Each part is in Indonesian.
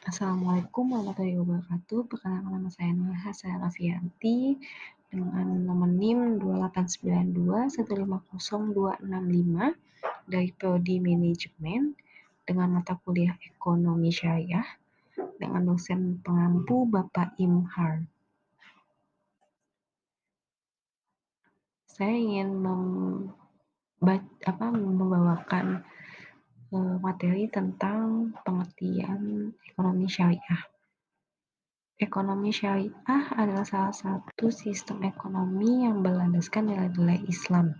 Assalamualaikum warahmatullahi wabarakatuh. Perkenalkan nama saya Nurha Rafianti dengan nomor NIM 28921500265 dari Prodi Manajemen dengan mata kuliah Ekonomi Syariah dengan dosen pengampu Bapak Imhar. Saya ingin membawakan materi tentang pengertian ekonomi syariah. Ekonomi syariah adalah salah satu sistem ekonomi yang berlandaskan nilai-nilai Islam.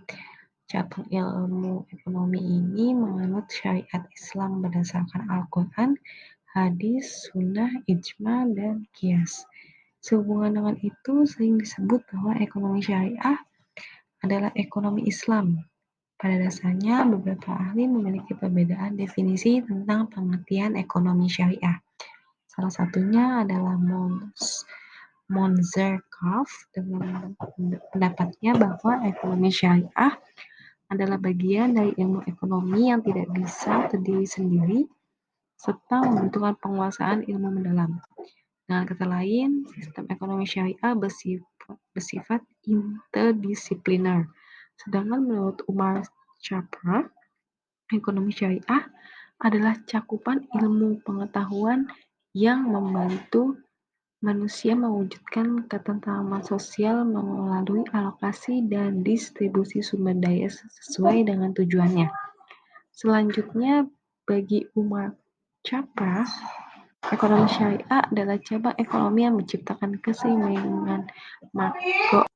Cabang ilmu ekonomi ini menganut syariat Islam berdasarkan Al-Quran, hadis, sunnah, ijma, dan qiyas. Sehubungan dengan itu, sering disebut bahwa ekonomi syariah adalah ekonomi Islam. Pada dasarnya, beberapa ahli memiliki perbedaan definisi tentang pengertian ekonomi syariah. Salah satunya adalah Monzerkopf dengan pendapatnya bahwa ekonomi syariah adalah bagian dari ilmu ekonomi yang tidak bisa terdiri sendiri serta membutuhkan penguasaan ilmu mendalam. Dengan kata lain, sistem ekonomi syariah bersifat interdisipliner. Sedangkan menurut Umar Chapra, ekonomi syariah adalah cakupan ilmu pengetahuan yang membantu manusia mewujudkan ketentraman sosial melalui alokasi dan distribusi sumber daya sesuai dengan tujuannya. Selanjutnya, bagi Umar Chapra, ekonomi syariah adalah cabang ekonomi yang menciptakan keseimbangan makro.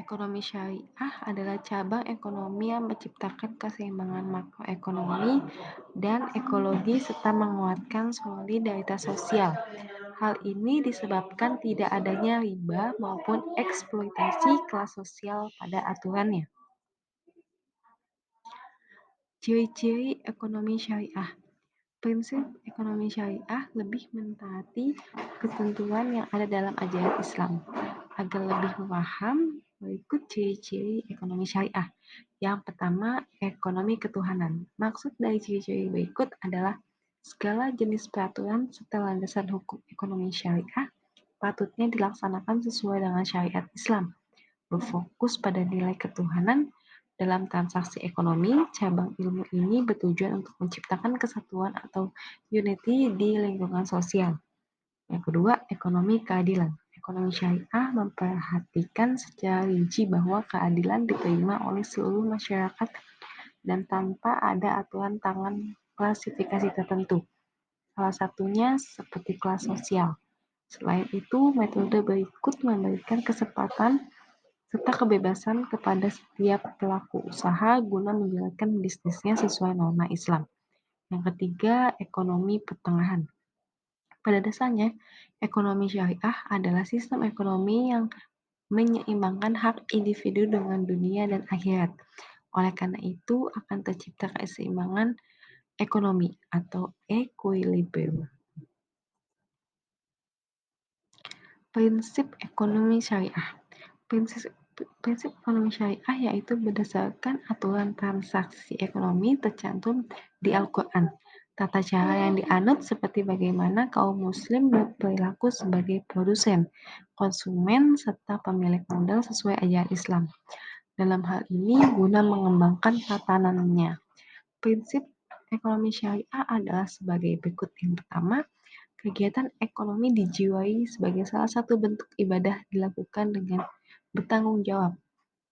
Ekonomi syariah adalah cabang ekonomi yang menciptakan keseimbangan makroekonomi dan ekologi serta menguatkan solidaritas sosial. Hal ini disebabkan tidak adanya riba maupun eksploitasi kelas sosial pada aturannya. Ciri-ciri ekonomi syariah. Prinsip ekonomi syariah lebih mentaati ketentuan yang ada dalam ajaran Islam. Agar lebih memaham, berikut ciri-ciri ekonomi syariah. Yang pertama, ekonomi ketuhanan. Maksud dari ciri-ciri berikut adalah segala jenis peraturan serta landasan hukum ekonomi syariah patutnya dilaksanakan sesuai dengan syariat Islam, berfokus pada nilai ketuhanan. Dalam transaksi ekonomi, cabang ilmu ini bertujuan untuk menciptakan kesatuan atau unity di lingkungan sosial. Yang kedua, ekonomi keadilan. Ekonomi syariah memperhatikan secara rinci bahwa keadilan diterima oleh seluruh masyarakat dan tanpa ada aturan tangan klasifikasi tertentu. Salah satunya seperti kelas sosial. Selain itu, metode berikut memberikan kesempatan serta kebebasan kepada setiap pelaku usaha guna menjalankan bisnisnya sesuai norma Islam. Yang ketiga, ekonomi pertengahan. Pada dasarnya, ekonomi syariah adalah sistem ekonomi yang menyeimbangkan hak individu dengan dunia dan akhirat. Oleh karena itu, akan tercipta keseimbangan ekonomi atau equilibrium. Prinsip ekonomi syariah. Prinsip ekonomi syariah yaitu berdasarkan aturan transaksi ekonomi tercantum di Al-Quran. Tata cara yang dianut seperti bagaimana kaum muslim berperilaku sebagai produsen, konsumen, serta pemilik modal sesuai ajaran Islam. Dalam hal ini guna mengembangkan tatanannya. Prinsip ekonomi syariah adalah sebagai berikut. Yang pertama, kegiatan ekonomi dijiwai sebagai salah satu bentuk ibadah dilakukan dengan bertanggung jawab.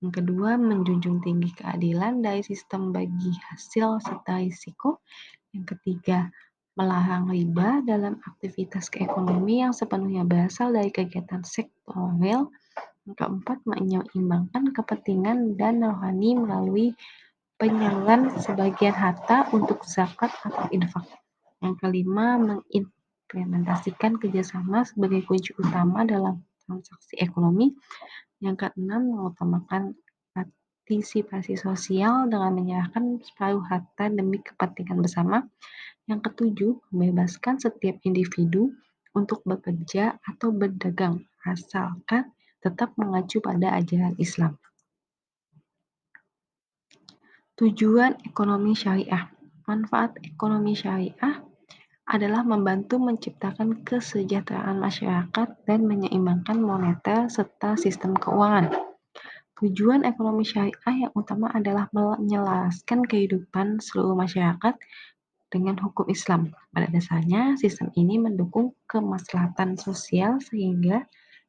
Yang kedua, menjunjung tinggi keadilan dari sistem bagi hasil serta risiko. Yang ketiga, melarang riba dalam aktivitas keekonomi yang sepenuhnya berasal dari kegiatan sektorial. Yang keempat, menyeimbangkan kepentingan dan rohani melalui penyaluran sebagian harta untuk zakat atau infak. Yang kelima, mengimplementasikan kerjasama sebagai kunci utama dalam transaksi ekonomi. Yang keenam, mengutamakan partisipasi sosial dengan menyerahkan separuh harta demi kepentingan bersama. Yang ketujuh, membebaskan setiap individu untuk bekerja atau berdagang asalkan tetap mengacu pada ajaran Islam. Tujuan ekonomi syariah. Manfaat ekonomi syariah adalah membantu menciptakan kesejahteraan masyarakat dan menyeimbangkan moneter serta sistem keuangan. Tujuan ekonomi syariah yang utama adalah menyelaraskan kehidupan seluruh masyarakat dengan hukum Islam. Pada dasarnya, sistem ini mendukung kemaslahatan sosial sehingga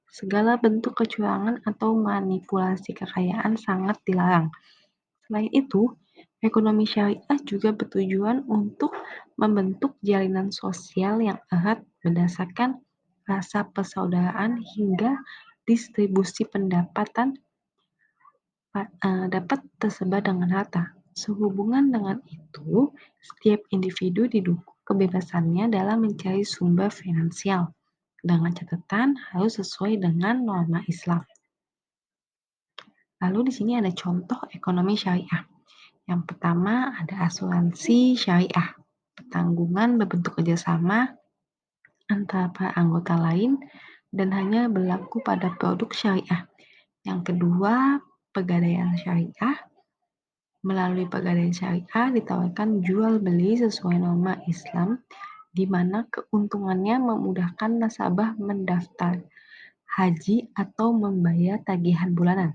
segala bentuk kecurangan atau manipulasi kekayaan sangat dilarang. Selain itu, ekonomi syariah juga bertujuan untuk membentuk jalinan sosial yang erat berdasarkan rasa persaudaraan hingga distribusi pendapatan dapat tersebar dengan rata. Sehubungan dengan itu, setiap individu didukung kebebasannya dalam mencari sumber finansial, dengan catatan harus sesuai dengan norma Islam. Lalu di sini ada contoh ekonomi syariah. Yang pertama ada asuransi syariah. Pertanggungan berbentuk kerjasama antara para anggota lain dan hanya berlaku pada produk syariah. Yang kedua, pegadaian syariah. Melalui pegadaian syariah ditawarkan jual beli sesuai norma Islam, di mana keuntungannya memudahkan nasabah mendaftar haji atau membayar tagihan bulanan.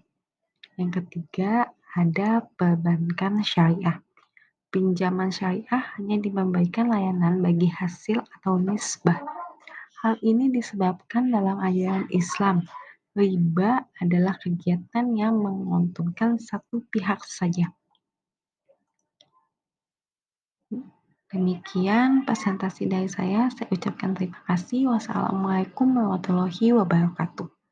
Yang ketiga, ada perbankan syariah. Pinjaman syariah hanya memberikan layanan bagi hasil atau nisbah. Hal ini disebabkan dalam ajaran Islam, riba adalah kegiatan yang menguntungkan satu pihak saja. Demikian presentasi dari saya ucapkan terima kasih. Wassalamualaikum warahmatullahi wabarakatuh.